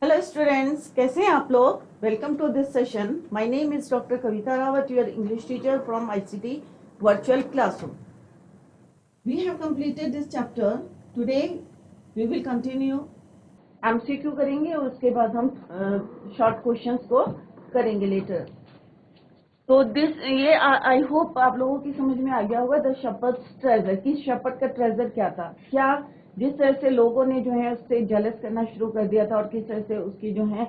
Hello students, कैसे हैं आप लोग। Welcome to this session. My name is doctor Kavita Rawat, your English teacher from ICT virtual classroom. We have completed this chapter. Today we will continue. MCQ करेंगे और उसके बाद हम शॉर्ट क्वेश्चंस को करेंगे लेटर। तो दिस ये आई होप आप लोगों की समझ में आ गया होगा। द शपथ ट्रेजर, कि शपथ का ट्रेजर क्या था, क्या जिस तरह से लोगों ने जो है उससे जेलस करना शुरू कर दिया था और किस तरह से उसकी जो है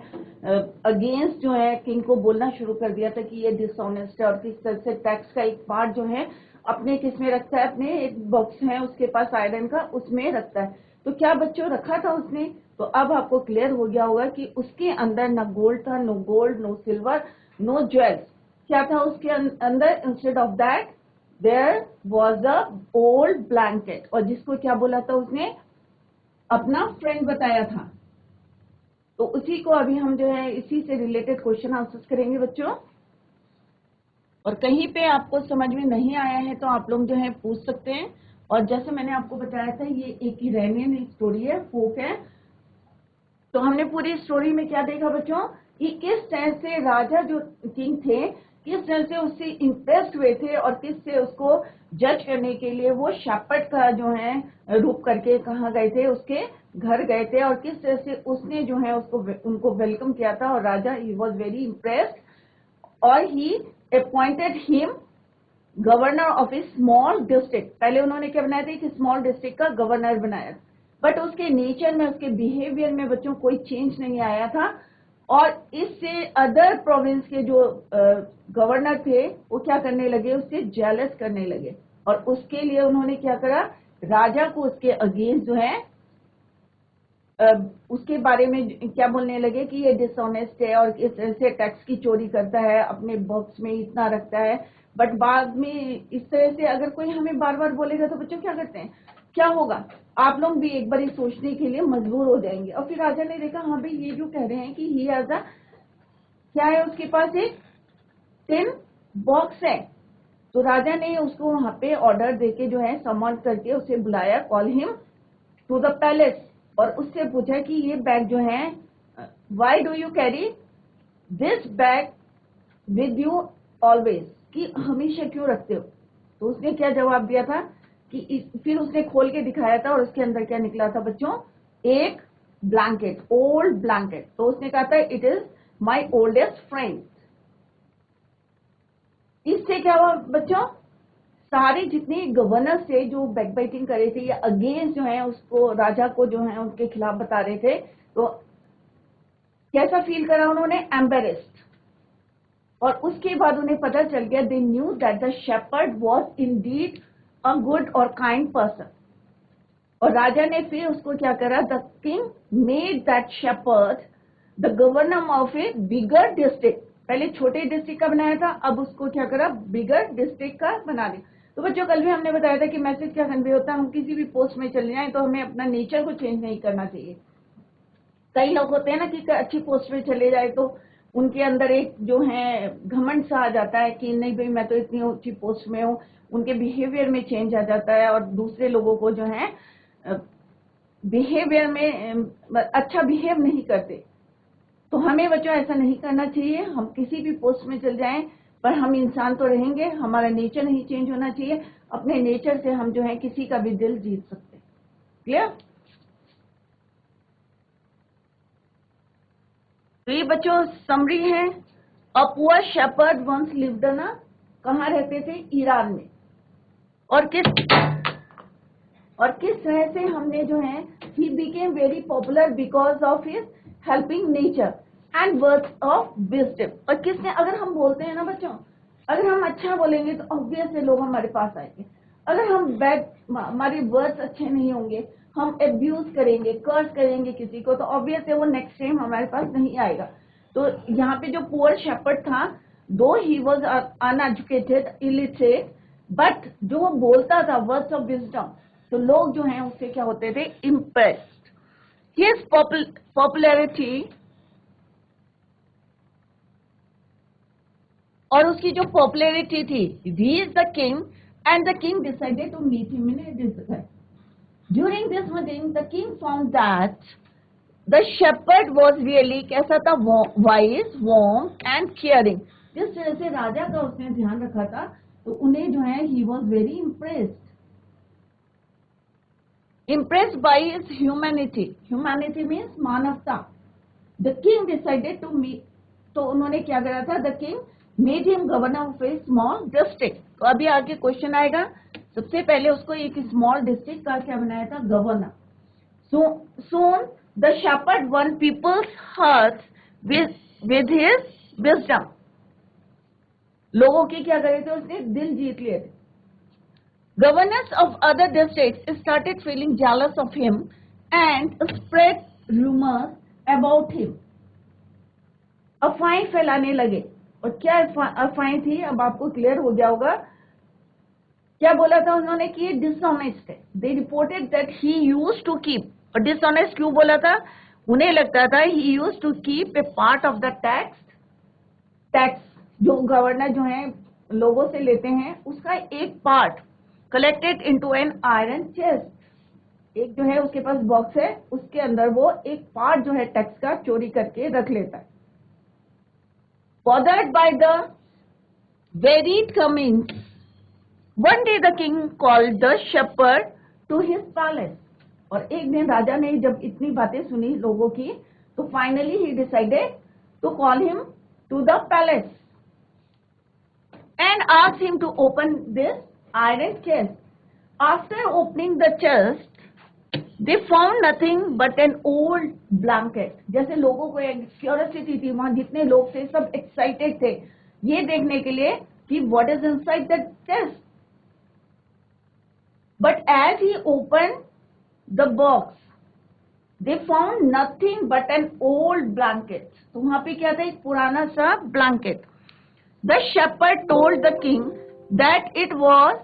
अगेंस्ट जो है किंग को बोलना शुरू कर दिया था कि ये डिसऑनेस्ट है, और किस तरह से टैक्स का एक पार्ट जो है अपने किस में रखता है, अपने एक बॉक्स है उसके पास आयरन का, उसमें रखता है। तो क्या बच्चों रखा था उसने? तो अब आपको क्लियर हो गया होगा कि उसके अंदर ना गोल्ड था, no gold, no silver, no jewels. क्या था उसके अंदर? Instead of that there was a old blanket, और जिसको क्या बोला था उसने? अपना फ्रेंड बताया था। तो उसी को अभी हम जो है इसी से रिलेटेड क्वेश्चन आंसर्स करेंगे बच्चों। और कहीं पे आपको समझ में नहीं आया है तो आप लोग जो है पूछ सकते हैं। और जैसे मैंने आपको बताया था, ये एक इरानियन स्टोरी है, फोक है। तो हमने पूरी स्टोरी में क्या देखा बच्चों, कि किस तरह से राजा जो किंग थे किस तरह से उससे इंप्रेस्ड हुए थे, और किस से उसको जज करने के लिए वो शेपर्ड का जो है रूप करके कहाँ गए थे, उसके घर गए थे, और किस तरह से उसने जो है उसको उनको वेलकम किया था। और राजा ही वॉज वेरी इम्प्रेस्ड, और ही appointed him governor of A small district. पहले उन्होंने क्या बनाया था कि स्मॉल डिस्ट्रिक्ट का गवर्नर बनाया, बट उसके नेचर में, उसके बिहेवियर में बच्चों कोई चेंज नहीं आया था। और इससे अदर प्रोविंस के जो गवर्नर थे वो क्या करने लगे, उससे जेलस करने लगे। और उसके लिए उन्होंने क्या करा, राजा को उसके अगेंस्ट जो है उसके बारे में क्या बोलने लगे कि ये डिसऑनेस्ट है और इस तरह से टैक्स की चोरी करता है, अपने बॉक्स में इतना रखता है। बट बाद में इस तरह से अगर कोई हमें बार बार बोलेगा तो बच्चों क्या करते हैं, क्या होगा? आप लोग भी एक बार सोचने के लिए मजबूर हो जाएंगे। और फिर राजा ने देखा, हाँ भाई ये जो कह रहे हैं कि ही हैज अ, क्या है उसके पास, एक टिन बॉक्स है। तो राजा ने उसको वहां पे ऑर्डर देके जो है सम्मान करके उसे बुलाया, call him to the palace. और उससे पूछा कि ये बैग जो है, why do you carry this bag with you always, कि हमेशा क्यों रखते हो? तो उसने क्या जवाब दिया था कि फिर उसने खोल के दिखाया था, और उसके अंदर क्या निकला था बच्चों, एक ब्लैंकेट, ओल्ड ब्लैंकेट। तो उसने कहा था it is my oldest friend. इससे क्या हुआ बच्चों, सारे जितने गवर्नर्स थे जो बैक बाइटिंग कर रहे थे या अगेंस्ट जो है उसको, राजा को जो है उनके खिलाफ बता रहे थे, तो कैसा फील करा उन्होंने? एम्बेरेस्ड। और उसके बाद उन्हें पता चल गया, they knew that the shepherd was indeed a good और काइंड पर्सन। और राजा ने फिर उसको क्या करा, the king made that shepherd the governor of a bigger district. पहले छोटे डिस्ट्रिक्ट का बनाया था, अब उसको क्या करा, बिगर डिस्ट्रिक्ट का बना दिया। तो बच्चों कल भी हमने बताया था कि मैसेज क्या कन्वे होता है, हम किसी भी पोस्ट में चले जाएं तो हमें अपना नेचर को चेंज नहीं करना चाहिए। कई लोग होते हैं ना कि अच्छी पोस्ट में चले जाए तो उनके अंदर एक जो है घमंड सा आ जाता है कि नहीं भाई मैं तो इतनी ऊंची पोस्ट में हूँ, उनके बिहेवियर में चेंज आ जाता है और दूसरे लोगों को जो है बिहेवियर में अच्छा बिहेव नहीं करते। तो हमें बच्चों ऐसा नहीं करना चाहिए। हम किसी भी पोस्ट में चल जाएं पर हम इंसान तो रहेंगे, हमारा नेचर नहीं चेंज होना चाहिए। अपने नेचर से हम जो है किसी का भी दिल जीत सकते हैं। क्लियर? तो ये बच्चों समरी है। A poor shepherd once lived ना, कहाँ रहते थे? ईरान में। और किस तरह से हमने जो है, he became very popular because of his helping nature and words of wisdom. और किसने, अगर हम बोलते हैं ना बच्चों, अगर हम अच्छा बोलेंगे तो ऑब्वियसली लोग हमारे पास आएंगे। अगर हम बैड, हमारे वर्ड्स अच्छे नहीं होंगे, हम एब्यूज करेंगे, कर्स करेंगे किसी को, तो ऑब्वियसली वो नेक्स्ट टाइम हमारे पास नहीं आएगा। तो यहाँ पे जो पुअर शेपर्ड था, दो he was uneducated, illiterate, but जो वो बोलता था वर्ड्स ऑफ विजडम, तो लोग जो हैं उससे क्या होते थे? इम्प्रेस्ड। हिज पॉपुलैरिटी, और उसकी जो पॉपुलैरिटी थी, he is the king and the king decided to meet him in this घर। During this meeting the king found that the shepherd was really कैसा था, वाइज, वार्म एंड केयरिंग। जिस तरह से राजा का उसने ध्यान रखा था तो उन्हें जो है ही was very impressed by his humanity. Humanity means मानवता। The king decided to meet, तो उन्होंने क्या करा था, the king made him governor of a small district। तो अभी आगे क्वेश्चन आएगा, सबसे पहले उसको एक स्मॉल डिस्ट्रिक्ट का क्या बनाया था, governor. Soon the shepherd won people's hearts with his wisdom। लोगों के क्या करे थे, उसने दिल जीत लिए थे। Governors of other districts started feeling jealous of him and spread rumors about him। अफवाहें फैलाने लगे। और क्या अफवाहें थी, अब आपको क्लियर हो गया होगा। क्या बोला था उन्होंने कि डिसऑनेस्ट है। They reported that he used to keep, और डिसऑनेस्ट क्यों बोला था, उन्हें लगता था he used to keep a part of the tax जो गवर्नर जो है लोगों से लेते हैं उसका एक part collected into an iron chest. एक जो है उसके पास बॉक्स है, उसके अंदर वो एक पार्ट जो है टैक्स का चोरी करके रख लेता है। Bothered by the varied comings, one day the king called the shepherd to his palace। और एक दिन राजा ने जब इतनी बातें सुनी लोगों की तो finally he decided to call him to the palace and asked him to open this iron chest। After opening the chest, they found nothing but an old blanket। जैसे लोगों को एक क्यूरियोसिटी थी, वहां जितने लोग थे सब एक्साइटेड थे ये देखने के लिए कि what is inside the chest. But as he open the box they found nothing but an old blanket. तो वहां पे क्या था, एक पुराना सा blanket. The shepherd told the king that it was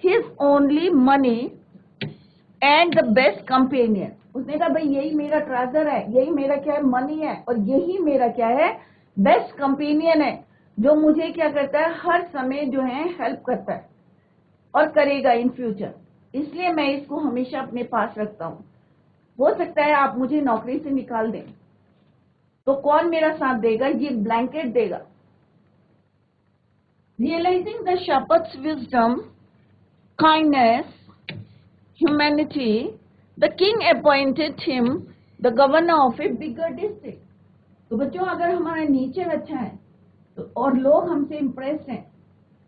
his only money and the best companion. उसने कहा भाई यही मेरा ट्रेजर है, यही मेरा क्या है, मनी है, और यही मेरा क्या है, बेस्ट कंपेनियन है जो मुझे क्या करता है, हर समय जो है हेल्प करता है और करेगा इन फ्यूचर। इसलिए मैं इसको हमेशा अपने पास रखता हूँ। हो सकता है आप मुझे नौकरी से निकाल दें तो कौन मेरा साथ देगा, ये ब्लैंकेट देगा। Realising the shepherd's wisdom, kindness, humanity, the king appointed him the governor of a bigger district। तो बच्चों अगर हमारा नेचर अच्छा है तो और लोग हमसे इम्प्रेस्ड हैं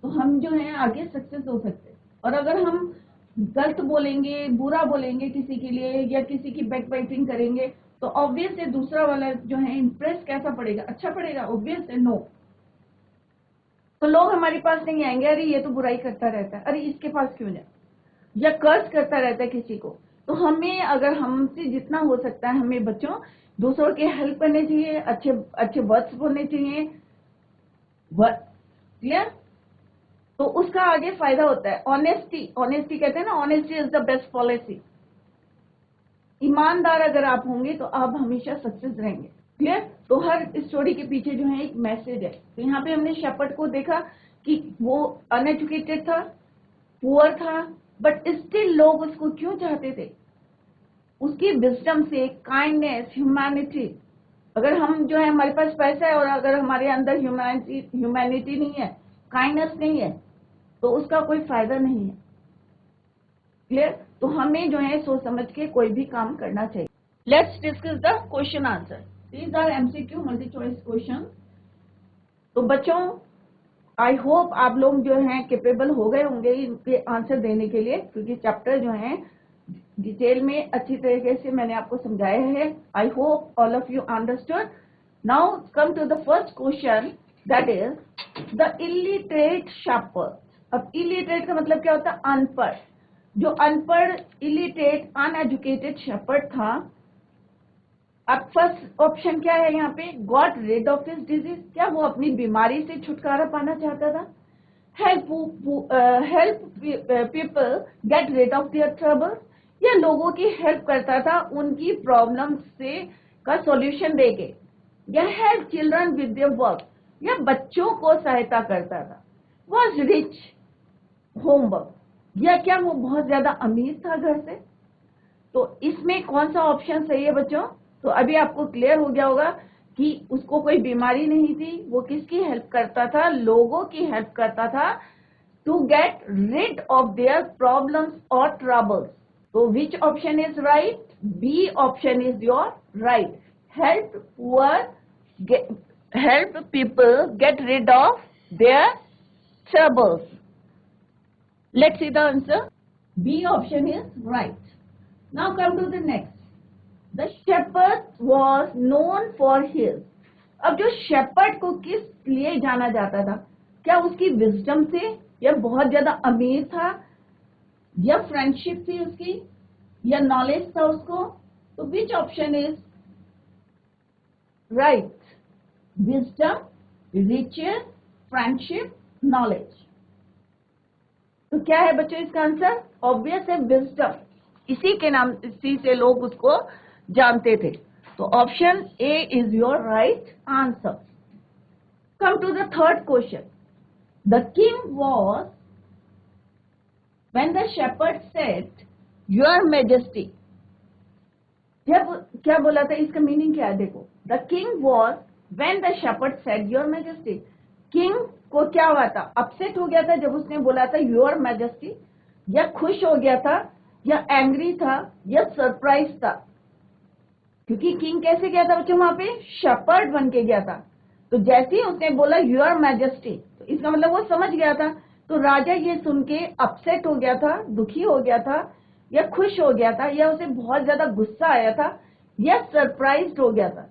तो हम जो है आगे सक्सेस हो सकते हैं। और अगर हम गलत बोलेंगे, बुरा बोलेंगे किसी के लिए या किसी की बैक बाइटिंग करेंगे तो ऑब्वियस है दूसरा वाला जो है इम्प्रेस कैसा पड़ेगा, अच्छा पड़ेगा, ऑब्वियस है नो। तो लोग हमारे पास नहीं आएंगे, अरे ये तो बुराई करता रहता है, अरे इसके पास क्यों जाए, या कर्ज करता रहता है किसी को। तो हमें अगर हमसे जितना हो सकता है हमें बच्चों दूसरों की हेल्प करनी चाहिए, अच्छे अच्छे वर्ड्स बोलने चाहिए, क्लियर। तो उसका आगे फायदा होता है। ऑनेस्टी कहते हैं ना, honesty is the best policy. ईमानदार अगर आप होंगे तो आप हमेशा सक्सेस रहेंगे, क्लियर। तो हर स्टोरी के पीछे जो है एक मैसेज है। तो यहाँ पे हमने शेपर्ड को देखा कि वो अनएजुकेटेड था, पुअर था, बट स्टिल लोग उसको क्यों चाहते थे, उसकी विजडम से, काइंडनेस, ह्यूमैनिटी। अगर हम जो है हमारे पास पैसा है और अगर हमारे अंदर ह्यूमैनिटी नहीं है, काइंडनेस नहीं है तो उसका कोई फायदा नहीं है, क्लियर। तो हमें जो है सोच समझ के कोई भी काम करना चाहिए। Let's discuss the question answer. These are MCQ multi choice question. तो बच्चों आई होप आप लोग जो हैं कैपेबल हो गए होंगे इनके आंसर देने के लिए, क्योंकि चैप्टर जो है डिटेल में अच्छी तरीके से मैंने आपको समझाया है। I hope all of you understood. Now come to the first question, that is the illiterate shepherd. अब इलिटरेट का मतलब क्या होता है, अनपढ़। जो अनपढ़, इलिटरेट, अनएजुकेटेड शेपर्ड था। अब फर्स्ट ऑप्शन क्या है यहाँ पे, got rid of his disease. क्या वो अपनी बीमारी से छुटकारा पाना चाहता था। Help people get rid of their trouble, या लोगों की हेल्प करता था उनकी प्रॉब्लम से का सॉल्यूशन देके, या help children with their work, या बच्चों को सहायता करता था। वॉज रिच होमवर्क, या क्या वो बहुत ज्यादा अमीर था घर से। तो इसमें कौन सा ऑप्शन सही है बच्चों, तो अभी आपको क्लियर हो गया होगा कि उसको कोई बीमारी नहीं थी, वो किसकी हेल्प करता था, लोगों की हेल्प करता था to get rid of their problems और ट्रबल्स। तो which option is right? B option is your right. Help poor, help people get rid of their troubles. Let's see the answer. B option is right. Now come to the next. The shepherd was known for his. अब जो shepherd को किस लिए जाना जाता था? क्या उसकी wisdom से, या बहुत ज्यादा अमीर था, या friendship थी उसकी, या knowledge था उसको? तो which option is right? Wisdom, riches, friendship, knowledge. तो क्या है बच्चों इसका आंसर? ऑब्वियस है विजडम। इसी के नाम, इसी से लोग उसको जानते थे। तो option A is your right answer. Come to the third question. The king was, when the shepherd said your majesty, जब क्या बोला था, इसका मीनिंग क्या है? देखो, the king was when the shepherd said your majesty. King को क्या हुआ था? अपसेट हो गया था जब उसने बोला था योर मैजेस्टी, या खुश हो गया था, या एंग्री था, या सरप्राइज था? क्योंकि किंग कैसे गया था बच्चों? वहां पे शेपर्ड बन के गया था। तो जैसे ही उसने बोला योर मैजेस्टी, तो इसका मतलब वो समझ गया था। तो राजा ये सुन के अपसेट हो गया था, दुखी हो गया था, या खुश हो गया था, या उसे बहुत ज्यादा गुस्सा आया था, या सरप्राइज हो गया था।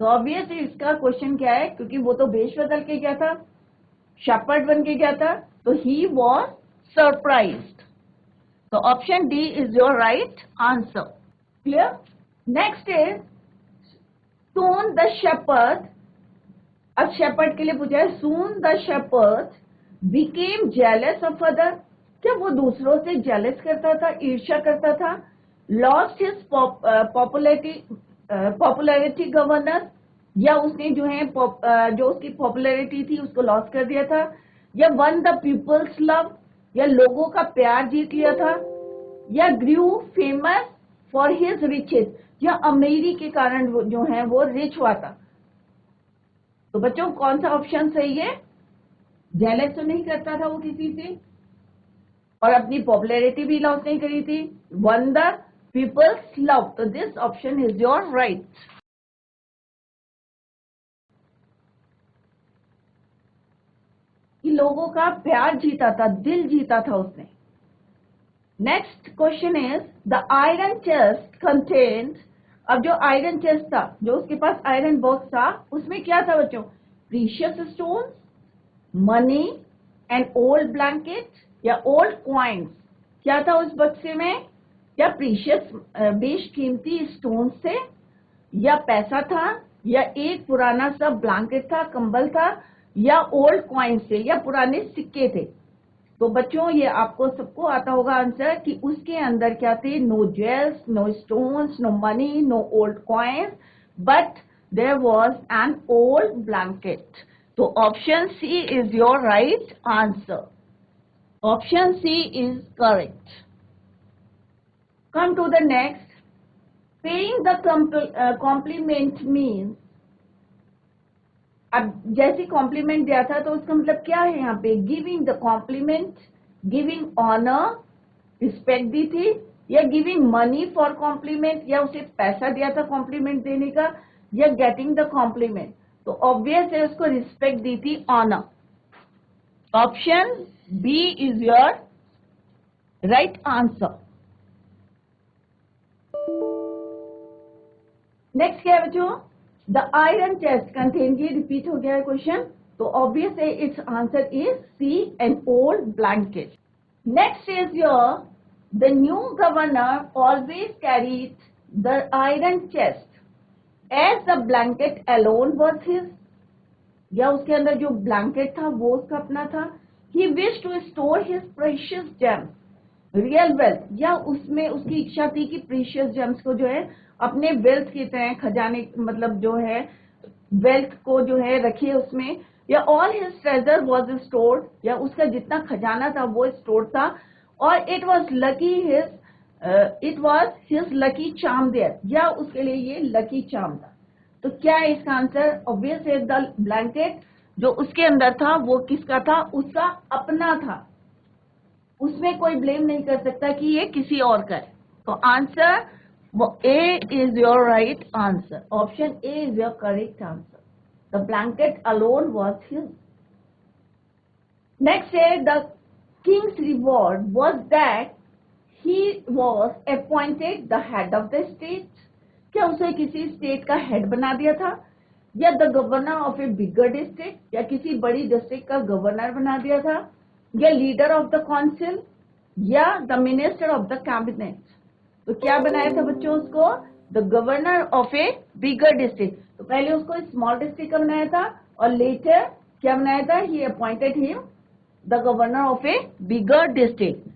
तो ऑब्वियसली इसका क्वेश्चन क्या है? क्योंकि वो तो भेष बदल के गया था, शेपर्ड बन के गया था, तो ही वॉज सरप्राइज्ड। तो option D is your right answer. Clear? Next is soon the shepherd. अब शेपर्ड के लिए पूछा है, soon the shepherd became jealous of other. क्या वो दूसरों से जेलस करता था, ईर्ष्या करता था? लॉस्ट हिज पॉपुलैरिटी गवर्नर, या उसने जो है जो उसकी पॉपुलैरिटी थी उसको लॉस कर दिया था? या वन द पीपल्स लव, या लोगों का प्यार जीत लिया था? या ग्रू फेमस फॉर हिज रिचेस, या अमीरी के कारण वो जो है वो रिच हुआ था? तो बच्चों कौन सा ऑप्शन सही है? जेलस तो नहीं करता था वो किसी से, और अपनी पॉपुलैरिटी भी लॉस नहीं करी थी। वन द पीपल्स लव, तो this option is your right. लोगों का प्यार जीता था, दिल जीता था उसने। Next question is the iron chest contained. अब जो आयरन चेस्ट था, जो उसके पास आयरन बॉक्स था, उसमें क्या था बच्चों? Precious stones, money, and old blanket, या ओल्ड कॉइन्स? क्या था उस बक्से में? या प्रीशियस बेशकीमती स्टोन से, या पैसा था, या एक पुराना सा ब्लैंकेट था, कंबल था, या ओल्ड कॉइन से, या पुराने सिक्के थे? तो बच्चों ये आपको सबको आता होगा आंसर कि उसके अंदर क्या थे? No jewels, no stones, no money, no old coins, but there was an old blanket. तो option C is your right answer. Option C is correct. Come to the next. Paying the compliment means, अब जैसे complement दिया था तो उसका मतलब क्या है यहाँ पे? Giving the compliment, giving honour, respect दी थी, या गिविंग मनी फॉर कॉम्प्लीमेंट, या उसे पैसा दिया था कॉम्प्लीमेंट देने का, या गेटिंग द कॉम्प्लीमेंट? तो ऑब्वियस है उसको रिस्पेक्ट दी थी, honour. Option B is your right answer. Next क्या है बच्चों? द आयरन चेस्ट कंटेन, ये रिपीट हो गया है क्वेश्चन, तो ऑब्वियस है it's answer is C, an old blanket. Next is your the new governor always carried the iron chest as the blanket alone was his, या उसके अंदर जो ब्लैंकेट था वो उसका अपना था? He wish to store his precious gems, real wealth, या उसमें उसकी इच्छा थी कि प्रीशियस जेम्स को जो है अपने वेल्थ की तरह, खजाने मतलब जो है वेल्थ को जो है रखे उसमें, या all his treasure was stored, या उसका जितना खजाना था वो स्टोर था, और it was lucky his it was his lucky charm there, या उसके लिए ये लकी चार्म था। तो क्या है इसका आंसर? ऑब्वियस है, द ब्लैंकेट जो उसके अंदर था वो किसका था? उसका अपना था, उसमें कोई ब्लेम नहीं कर सकता कि ये किसी और का है। तो answer A is your right answer, option A is your correct answer, the blanket alone was his. Next है the king's reward was that he was appointed the head of the state, क्या उसे किसी state का head बना दिया था, या the governor of a bigger district, या किसी बड़ी डिस्ट्रिक्ट का गवर्नर बना दिया था, या लीडर ऑफ द काउंसिल, या the minister of the cabinet. तो क्या बनाया था बच्चों उसको? The governor of a bigger district. तो पहले उसको स्मॉल डिस्ट्रिक्ट का बनाया था और लेटर क्या बनाया था? He appointed him the governor of a bigger district.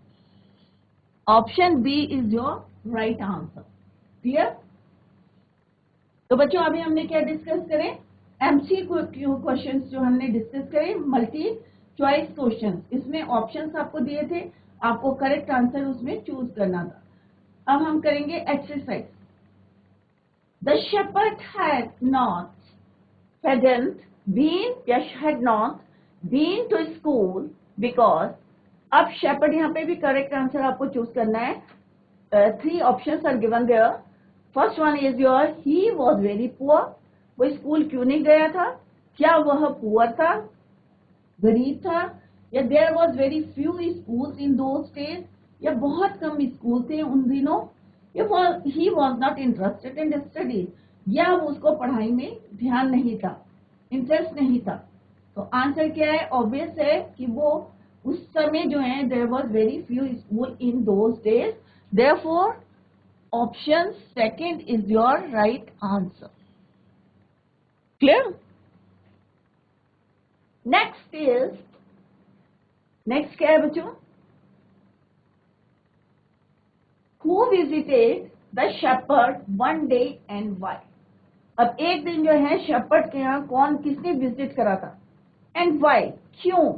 Option B is your right answer. Clear? तो बच्चों अभी हमने क्या डिस्कस करें? एमसीक्यू क्वेश्चंस जो हमने डिस्कस करे, मल्टी चॉइस क्वेश्चंस। इसमें ऑप्शंस आपको दिए थे, आपको करेक्ट आंसर उसमें चूज करना था। अब हम करेंगे exercise. The shepherd had not hadn't been या had not been to school because, अब शेपर्ड यहाँ पे भी करेक्ट आंसर आपको चूज करना है। 3 options are given there. First one is your he was very poor, वो स्कूल क्यों नहीं गया था? क्या वह पुअर था, गरीब था, या there was very few schools in those days, या बहुत कम स्कूल थे उन दिनों, या he was not interested in studies, या उसको पढ़ाई में ध्यान नहीं था, इंटरेस्ट नहीं था। तो आंसर क्या है? ऑब्वियस है कि वो उस समय जो है there was very few school in those days, therefore option second is your right answer. Clear? Next क्या है बच्चों? Who visited the shepherd one day and why. अब एक दिन जो है शेपर्ड के यहाँ कौन किसने विजिट करा था, एंड वाई, क्यों?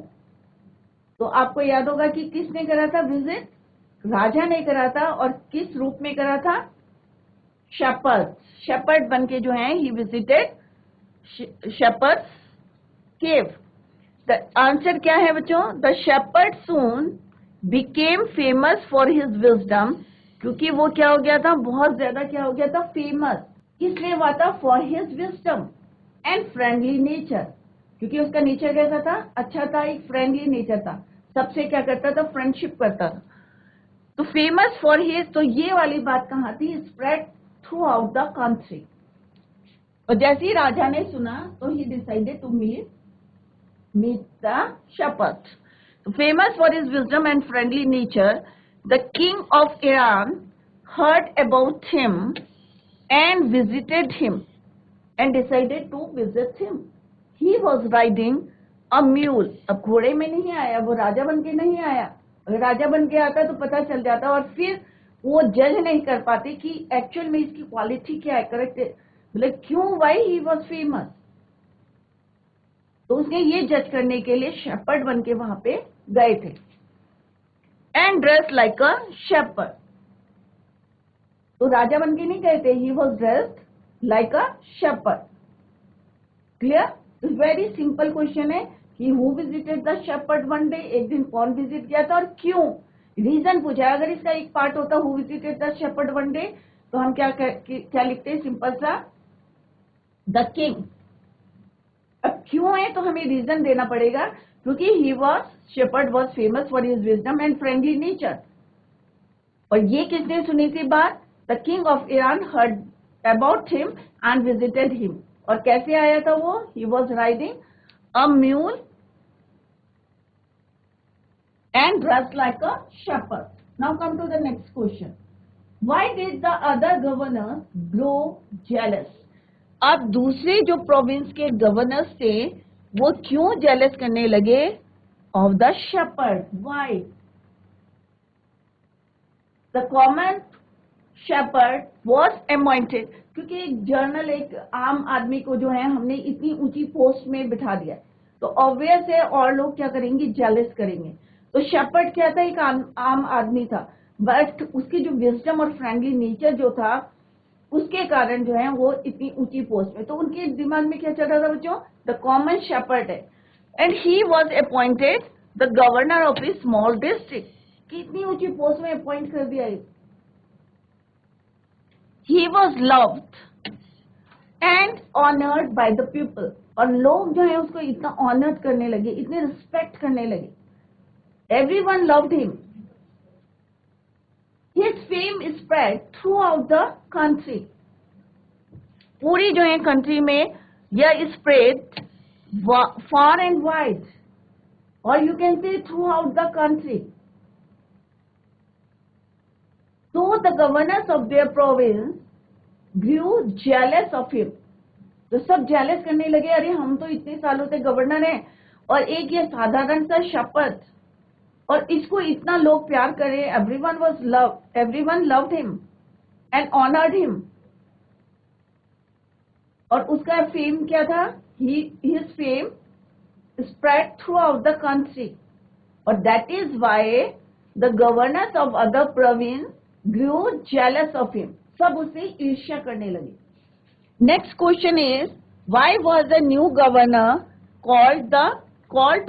तो आपको याद होगा कि किसने करा था विजिट? राजा ने करा था, और किस रूप में करा था? शेपर्ड बन के जो है he visited shepherd cave. The answer क्या है बच्चों? The shepherd soon became famous for his wisdom, क्योंकि वो क्या हो गया था? बहुत ज्यादा क्या हो गया था? फेमस। किस लिए हुआ था? For his wisdom and friendly nature, क्योंकि उसका नेचर कैसा था? अच्छा था, एक फ्रेंडली नेचर था, सबसे क्या करता था? फ्रेंडशिप करता था। तो फेमस फॉर हिज, तो ये वाली बात कहाँ थी? Spread throughout the country. और जैसे ही राजा ने सुना तो he decided to meet the shepherd. तो famous for his wisdom and friendly nature, the king of Iran heard about him and visited him and decided to visit him. He was riding a mule. अब घोड़े में नहीं आया, वो राजा बन के नहीं आया। अगर राजा बन के आता तो पता चल जाता, और फिर वो जज नहीं कर पाते कि एक्चुअल में इसकी क्वालिटी क्या है, करेक्ट, मतलब क्यों, वाई ही वॉज फेमस। तो उसने ये जज करने के लिए शेपर्ड बन के वहां पे गए थे। And dress like a shepherd, तो राजा बन के नहीं गए थे, he was dressed like a shepherd. Clear? Very simple question है कि who visited the shepherd one day, एक दिन कौन विजिट किया था और क्यों, रीजन पूछा। अगर इसका एक पार्ट होता who visited the shepherd one day, तो हम क्या लिखते हैं? सिंपल सा द किंग। अब क्यों है तो हमें रीजन देना पड़ेगा, क्योंकि he was shepherd was famous for his wisdom and friendly nature. और ये किसने सुनी थी बात? The king of Iran heard about him and visited him. और कैसे आया था वो? He was riding a mule and dressed like a shepherd. Now come to the next question. Why did the other governors grow jealous? अब दूसरे जो province के governors थे वो क्यों जेलस करने लगे of the shepherd? Why? The common shepherd was appointed, क्योंकि एक जर्नल, एक आम आदमी को जो है हमने इतनी ऊंची पोस्ट में बिठा दिया, तो ऑब्वियस है और लोग क्या करेंगे? जेलस करेंगे। तो शेपर्ड क्या था? एक आम आदमी था, बट उसकी जो विजडम और फ्रेंडली नेचर जो था उसके कारण जो है वो इतनी ऊंची पोस्ट में, तो उनके दिमाग में क्या चल रहा था बच्चों, द कॉमन शेपर्ड है and he was appointed the governor of A small district, कितनी ऊंची पोस्ट में अपॉइंट कर दिया। He was loved and honoured by the people, और लोग जो है उसको इतना ऑनर्ड करने लगे, इतने रिस्पेक्ट करने लगे, everyone loved him. His fame spread throughout the country. पूरी जो है कंट्री में यह spread far and wide, or you can say throughout the country. So the governors of their province grew jealous of him. तो सब jealous करने लगे, अरे हम तो इतने सालों से गवर्नर हैं और एक ये साधारण सा शपथ, और इसको इतना लोग प्यार करे। everyone loved him and honored him. और उसका फेम क्या था, his fame spread throughout the country, और that is why the governors of other province grew jealous of him. सब उससे ईर्ष्या करने लगे। Next question is, why was the new governor called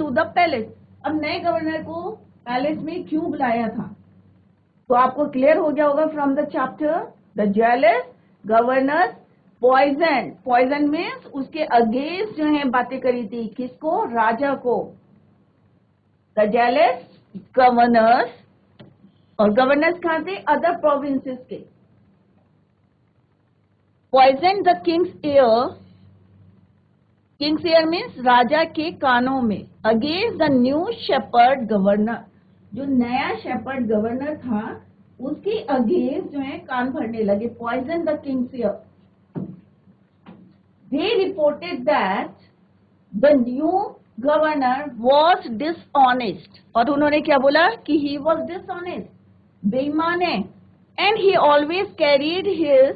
to the palace? अब नए गवर्नर को palace में क्यों बुलाया था, तो आपको क्लियर हो गया होगा from the chapter. The jealous governor poison means उसके अगेंस्ट जो है बातें करी थी, किसको, राजा को। द जेलस गवर्नर्स, और गवर्नर्स कहां थे, अदर प्रोविंसेस के। Poison the king's ear means राजा के कानों में, against the new shepherd governor, जो नया शेपर्ड गवर्नर था उसके अगेंस्ट जो है कान भरने लगे। Poison the king's ear. They reported that the new governor was dishonest, और उन्होंने क्या बोला कि ही वॉज डिसऑनेस्ट, बेईमान है, and he always carried his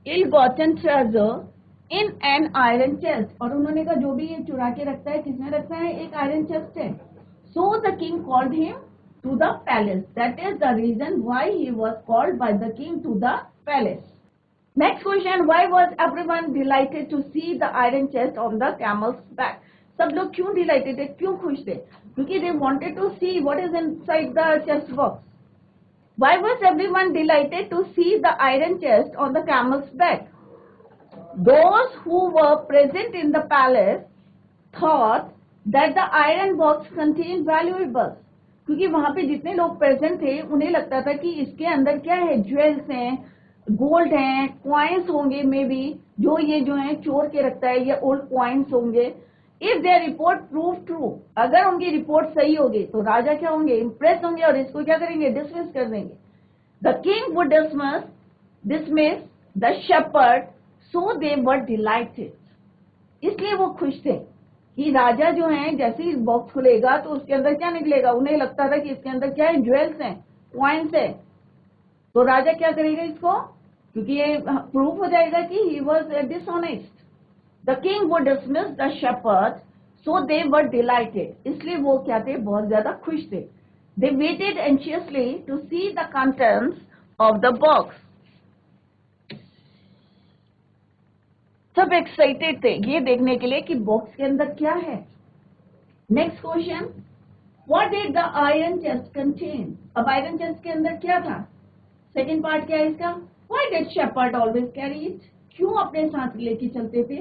ill gotten treasure in an iron chest, और उन्होंने कहा जो भी ये चुरा के रखता है, किसने रखता है, एक आयरन चेस्ट है। So the king called him to the palace. That is the reason why he was called by the king to the palace. Next question, why was everyone delighted to see the iron chest on the camel's back? सब लोग क्यों delighted थे, क्यों खुश थे, क्योंकि they wanted to see what is inside the chest box. Why was everyone delighted to see the iron chest on the camel's back? Those who were present in the palace thought that the iron box contained valuables. क्योंकि वहां पे जितने लोग present थे उन्हें लगता था कि इसके अंदर क्या है, ज्वेल्स हैं, गोल्ड हैं, क्वाइंस होंगे, मे बी जो ये जो है चोर के रखता है, ये ओल्ड क्वाइंस होंगे। If there report prove true, अगर उनकी रिपोर्ट सही होगी तो राजा क्या होंगे, इंप्रेस होंगे और इसको क्या करेंगे, डिसमिस कर देंगे। The king would dismiss the shepherd, so they were delighted, इसलिए वो खुश थे कि राजा जो है जैसे ही बॉक्स खुलेगा तो उसके अंदर क्या निकलेगा, उन्हें लगता था कि इसके अंदर क्या है, ज्वेल्स हैं, क्वाइंस है, तो राजा क्या करेगा इसको, क्योंकि ये प्रूफ हो जाएगा कि he was dishonest. The king would dismiss the shepherd, so they were delighted, इसलिए वो क्या थे, बहुत ज्यादा खुश थे। They waited anxiously to see the contents of the box, सब एक्साइटेड थे ये देखने के लिए कि बॉक्स के अंदर क्या है। Next question, what did the iron chest contain? अब आयरन चेस्ट के अंदर क्या था, सेकंड पार्ट क्या है इसका, why did shepherd always carry it, क्यों अपने साथ लेके चलते थे।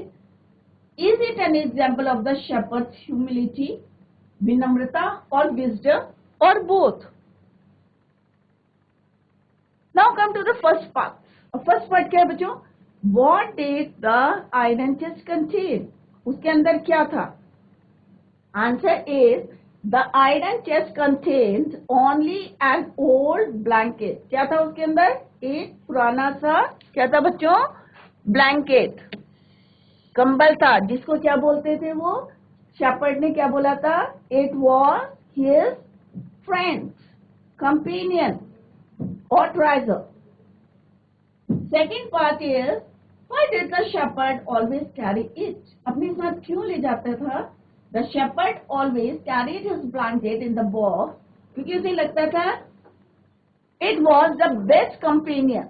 Is it an example of the shepherd's humility, विनम्रता और विजडम, और both. Now come to the first part. First part क्या है बच्चों, What did the iron chest contain? उसके अंदर क्या था? Answer is the iron chest contained only an old blanket. क्या था उसके अंदर? एक पुराना सा क्या था बच्चों? ब्लैंकेट, कंबल था, जिसको क्या बोलते थे वो, शेपर्ड ने क्या बोला था, It was his friend, companion or treasure. Second part is, why did the shepherd always carry it? अपने साथ क्यों ले जाता था? The shepherd always carried his blanket in the box, क्योंकि उसे लगता था It was the best companion.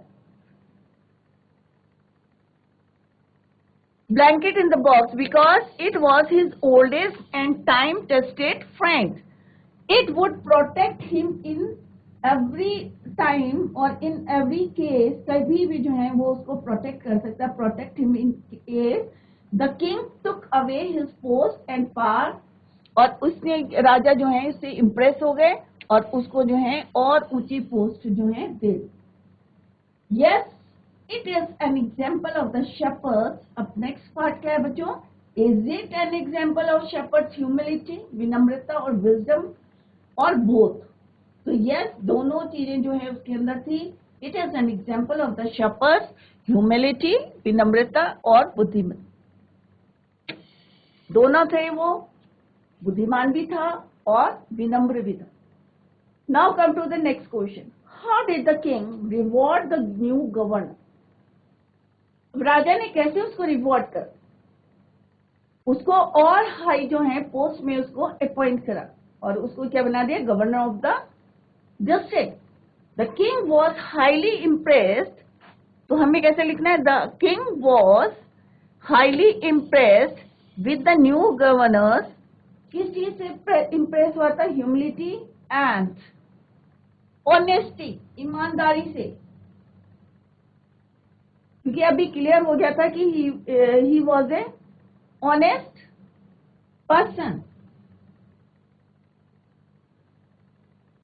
Blanket in the box because it was his oldest and time-tested friend. It would protect him in every time और in every case, कभी भी जो है वो उसको protect कर सकता है, protect him in case the king took away his post and power, और उसने राजा जो है उससे impress हो गए और उसको जो है और ऊंची पोस्ट जो है दे दी. Yes, it is an example of the shepherds. अब next part क्या है बच्चों? Is it an example of shepherds humility, विनम्रता और wisdom, और both? तो yes, दोनों चीजें जो है उसके अंदर थी. It is an example of the shepherds humility, विनम्रता और बुद्धिमान. दोनों थे वो, बुद्धिमान भी था और विनम्र भी था. Now come to the next question. How did the king reward the new governor? राजा ने कैसे उसको रिवॉर्ड कर, उसको और हाई जो है पोस्ट में उसको अपॉइंट करा और उसको क्या बना दिया, governor of the district. The king was highly impressed. तो हमें कैसे लिखना है, the king was highly impressed with the new governors. किस चीज से इम्प्रेस हुआ था, ह्यूमिलिटी एंड ऑनेस्टी, ईमानदारी से. क्योंकि अभी क्लियर हो गया था कि he was a honest person.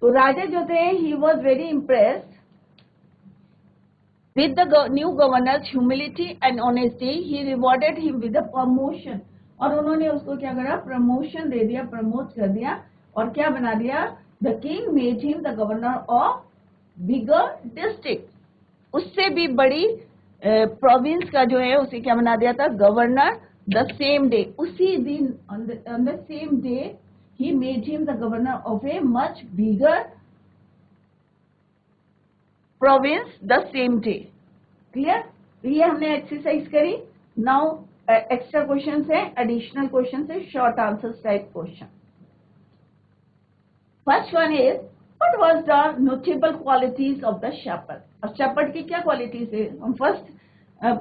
तो राजा जो थे, he was very impressed with the new governors humility and honesty. He rewarded him with a promotion. और उन्होंने उसको क्या करा, प्रमोशन दे दिया, प्रमोट कर दिया और क्या बना दिया, the king made him the governor of bigger district. उससे भी बड़ी प्रोविंस का जो है उसे क्या बना दिया था, गवर्नर. द सेम डे, उसी दिन on the same day he made him the governor of a much bigger province the same day. Clear? तो ये हमने एक्सरसाइज करी. नाउ एक्स्ट्रा क्वेश्चन है, एडिशनल क्वेश्चन है, short answer type question. First one is, what was the notable qualities of the shepherd. और shepherd की क्या qualities है, हम फर्स्ट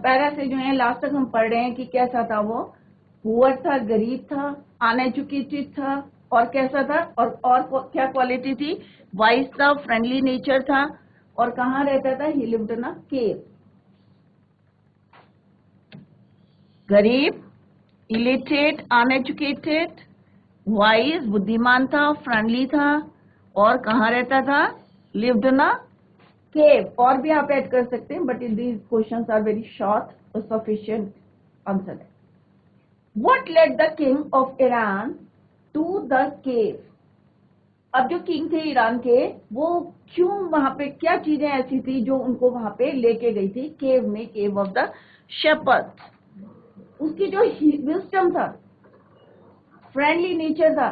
पैरा से जो है लास्ट तक हम पढ़ रहे हैं कि कैसा था वो. पुअर था, गरीब था, अनएजुकेटेड था, और कैसा था, और क्या क्वालिटी थी, वाइज था, फ्रेंडली नेचर था, और कहाँ रहता था, ही लिव्ड इन अ केव. गरीब, इलिटरेट, अनएजुकेटेड, वाइज, बुद्धिमान था, फ्रेंडली था, और कहाँ रहता था, लिव्ड इन अ केव. और भी आप ऐड कर सकते हैं, but in these questions are very short, तो सफिशिएंट आंसर है. What led the king of Iran to the cave? अब जो किंग थे ईरान के, वो क्यों वहां पे, क्या चीजें ऐसी थी जो उनको वहां पे लेके गई थी केव में, केव ऑफ द शेपर्ड. उसकी जो विजडम था, फ्रेंडली नेचर था,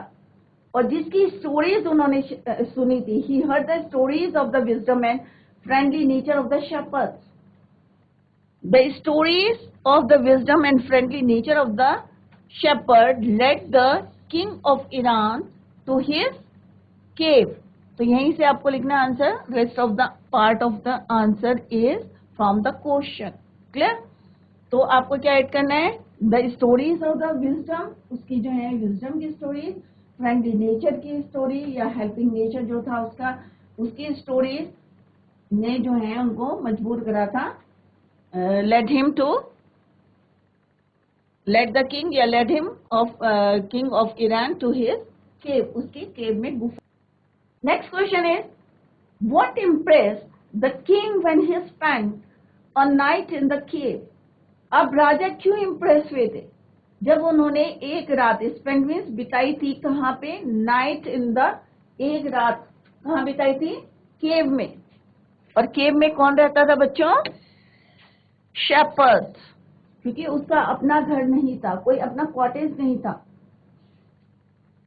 और जिसकी स्टोरीज उन्होंने सुनी थी. He heard the stories of the wisdom and friendly nature of the shepherd. The stories of the wisdom and friendly nature of the shepherd led the king of Iran to his cave. तो यहीं से आपको लिखना answer. Rest of the part of the answer is from the question. Clear? तो आपको क्या add करना है, the stories of the wisdom, उसकी जो है wisdom की stories, friendly nature की story या helping nature जो था उसका, उसकी stories ने जो है उनको मजबूर करा था, led him to, led the king या led him of king of Iran to his cave, उसकी cave में गुफा. Next question is, what impressed the king when he spent a night in the cave? अब राजा क्यों impress हुए थे जब उन्होंने एक रात, स्पेंड मीन्स बिताई थी, कहाँ पे, नाइट इन द, एक रात कहाँ बिताई थी, केव में. और केव में कौन रहता था बच्चों, शेपर्ड. क्योंकि उसका अपना घर नहीं था, कोई अपना कॉटेज नहीं था.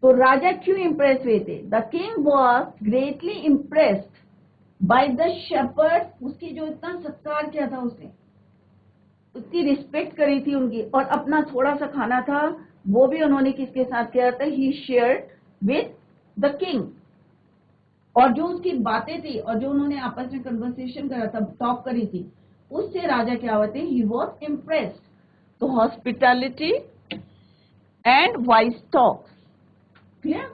तो राजा क्यों इम्प्रेस हुए थे, the king was greatly impressed by the shepherd. उसकी जो इतना सत्कार किया था उसने, उसकी रिस्पेक्ट करी थी उनकी, और अपना थोड़ा सा खाना था वो भी उन्होंने किसके साथ किया था, ही शेयर्ड विद द किंग. और जो उसकी बातें थी और जो उन्होंने आपस में कन्वर्सेशन करा था, टॉक करी थी, उससे राजा क्या होते, ही वॉज इम्प्रेस्ड. तो hospitality and wise talks. Clear?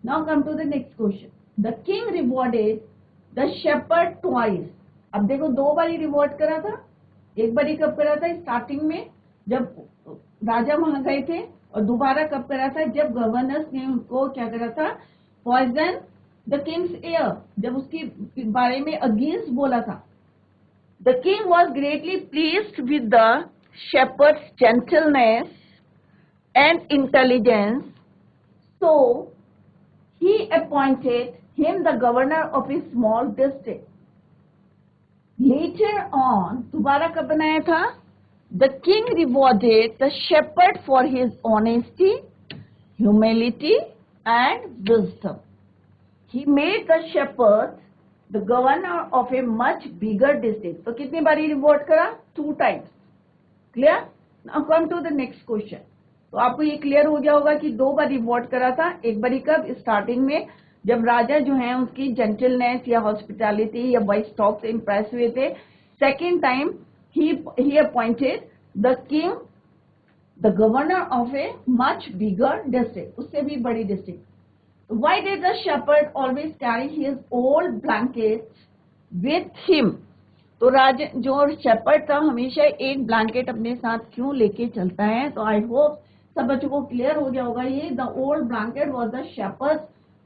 Now come to the next question. The king rewarded the shepherd twice. अब देखो, 2 बार ही रिवॉर्ड करा था. एक बार ही कब करा था, स्टार्टिंग में जब राजा वहां गए थे, और दोबारा कब करा था, जब गवर्नर्स ने उनको क्या करा था, पॉइजन द किंग्स एयर, जब उसके बारे में अगेंस्ट बोला था. The king was greatly pleased with the shepherds gentleness and intelligence, so he appointed him the governor of a small district. Later on, दोबारा कब बनाया था, the king rewarded the shepherd for his honesty, humility and wisdom. He made the shepherd the governor of a much bigger district. तो कितनी बारी reward करा, 2 times. Clear? Now come to the next question. तो आपको ये clear हो गया होगा कि 2 बार रिवॉर्ड करा था. एक बारी कब, स्टार्टिंग में जब राजा जो है उसकी जेंटलनेस या हॉस्पिटैलिटी या वॉइस टॉक से इंप्रेस हुए थे. Second time he appointed the king the governor of a much bigger district, उससे भी बड़ी district. Why did the shepherd always carry his old blankets with him? तो राजा जो शेपर्ड था हमेशा एक ब्लैंकेट अपने साथ क्यों लेके चलता है? तो आई होप सब बच्चों को क्लियर हो गया होगा ये. The old blanket was the shepherds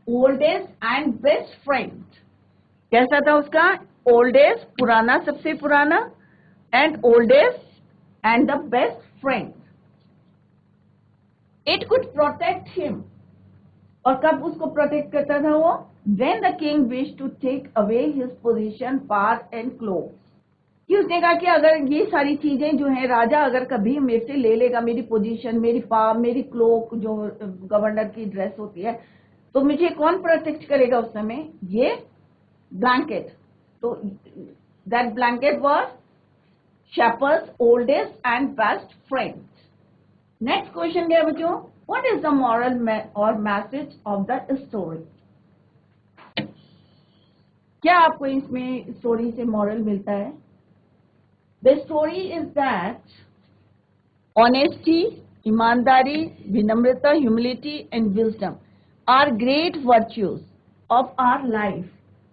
oldest and best friend. कैसा था उसका? ओल्डेस्ट, पुराना, सबसे पुराना, and oldest and the best friend. It could protect him. और कब उसको प्रोटेक्ट करता था वो? When the king wished to take away his position, power and clothes. कि उसने कहा कि अगर ये सारी चीजें जो है राजा अगर कभी मेरे से ले लेगा, मेरी पोजीशन, मेरी पावर, मेरी क्लोक जो गवर्नर की ड्रेस होती है, तो मुझे कौन प्रोटेक्ट करेगा उस समय? ये ब्लैंकेट. तो that blanket was shepherd's oldest and best friend. Next question क्या है बच्चों? व्हाट इज द मॉरल और मैसेज ऑफ द स्टोरी? क्या आपको इसमें स्टोरी से मॉरल मिलता है? The story is that honesty, ईमानदारी, विनम्रता, humility and wisdom are great virtues of our life.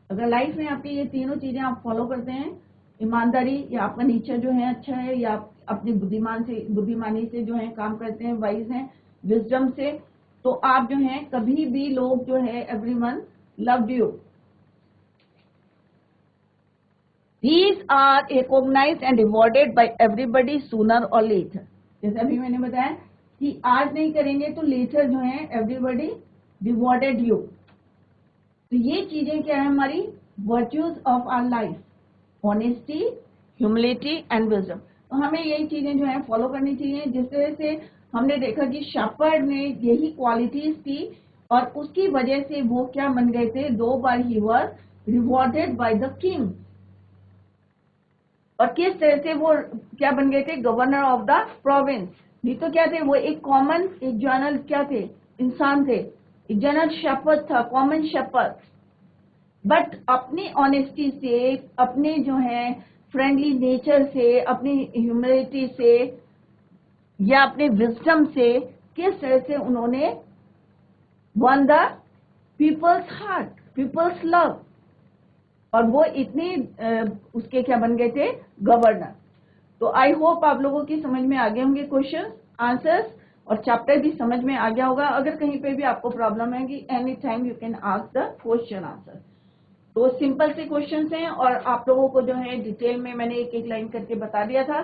अगर लाइफ में आपकी ये तीनों चीजें आप फॉलो करते हैं, ईमानदारी या आपका नेचर जो है अच्छा है, या आप अपनी बुद्धिमानी से जो है काम करते हैं, वाइज हैं, विजडम से, तो आप जो है कभी भी लोग जो है everyone loved you. These are recognized and rewarded by everybody sooner or later. जैसे अभी मैंने बताया कि आज नहीं करेंगे तो लेटर जो है everybody rewarded you. तो ये चीजें क्या है हमारी virtues of our life, honesty, humility and wisdom. तो हमें यही चीजें जो है फॉलो करनी चाहिए. जिस तरह से हमने देखा कि शेपर्ड में यही क्वालिटीज थी और उसकी वजह से वो क्या बन गए थे, 2 बार ही वर रिवॉर्डेड बाय द किंग. और किस तरह से वो क्या बन गए थे? Governor of the province. नहीं तो क्या थे वो? एक कॉमन, एक जनरल क्या थे? इंसान थे. एक जनरल शेपर्ड था, कॉमन शेपर्ड. बट अपनी ऑनेस्टी से, अपने जो है फ्रेंडली नेचर से, अपनी ह्यूमिलिटी से या अपने विजडम से किस तरह से उन्होंने won the people's heart, people's love. और वो इतने उसके क्या बन गए थे? गवर्नर. तो आई होप आप लोगों की समझ में आ गए होंगे क्वेश्चन आंसर्स, और चैप्टर भी समझ में आ गया होगा. अगर कहीं पे भी आपको प्रॉब्लम है कि any time you can ask the question answer. तो सिंपल से क्वेश्चंस हैं और आप लोगों को जो है डिटेल में मैंने एक एक लाइन करके बता दिया था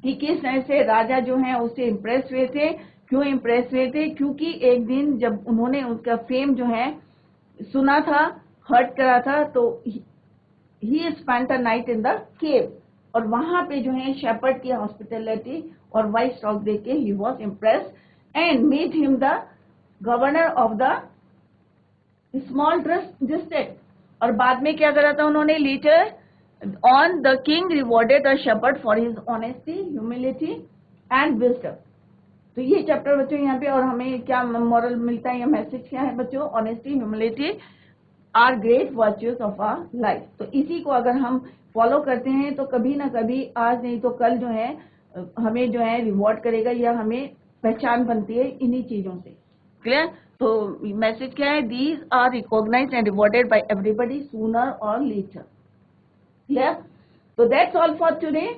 कि किस तरह से राजा जो है उससे इम्प्रेस हुए थे. क्यों इम्प्रेस हुए थे? क्योंकि एक दिन जब उन्होंने उसका फेम जो है सुना था, हर्ट करा था, तो he spent a night in the cave. और वहां पे जो है शेपर्ड की हॉस्पिटैलिटी और वाइस टॉक देके he was impressed and made him the governor of the small district. और बाद में क्या करा था उन्होंने? later on the king rewarded the shepherd for his honesty, humility and wisdom. तो ये चैप्टर बच्चों यहाँ पे, और हमें क्या मॉरल मिलता है या मैसेज क्या है बच्चों? Honesty, humility are great virtues of our life. तो इसी को अगर हम फॉलो करते हैं तो कभी ना कभी, आज नहीं तो कल जो है हमें जो है रिवॉर्ड करेगा, या हमें पहचान बनती है इन्हीं चीजों से। क्लियर? तो मैसेज क्या है? These are recognised and rewarded by everybody sooner और लेटर। क्लियर? तो दैट्स ऑल फॉर टुडे।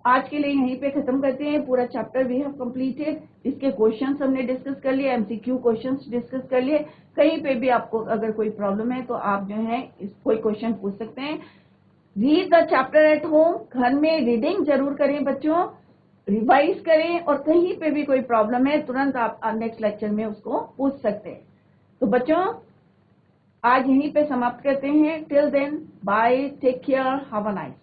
आज के लिए यहीं पे खत्म करते हैं। पूरा चैप्टर वी हैव कंप्लीटेड। इसके क्वेश्चंस हमने डिस्कस कर लिए, एमसीक्यू क्वेश्चंस डिस्कस कर लिए। कहीं पे भी आपको अगर कोई प्रॉब्लम है तो आप जो है कोई क्वेश्चन पूछ सकते हैं। Read the chapter at home. घर में रीडिंग जरूर करें बच्चों, रिवाइज करें, और कहीं पे भी कोई प्रॉब्लम है तुरंत आप नेक्स्ट लेक्चर में उसको पूछ सकते हैं। तो बच्चों आज यहीं पे समाप्त करते हैं। Till then bye, take care, have a nice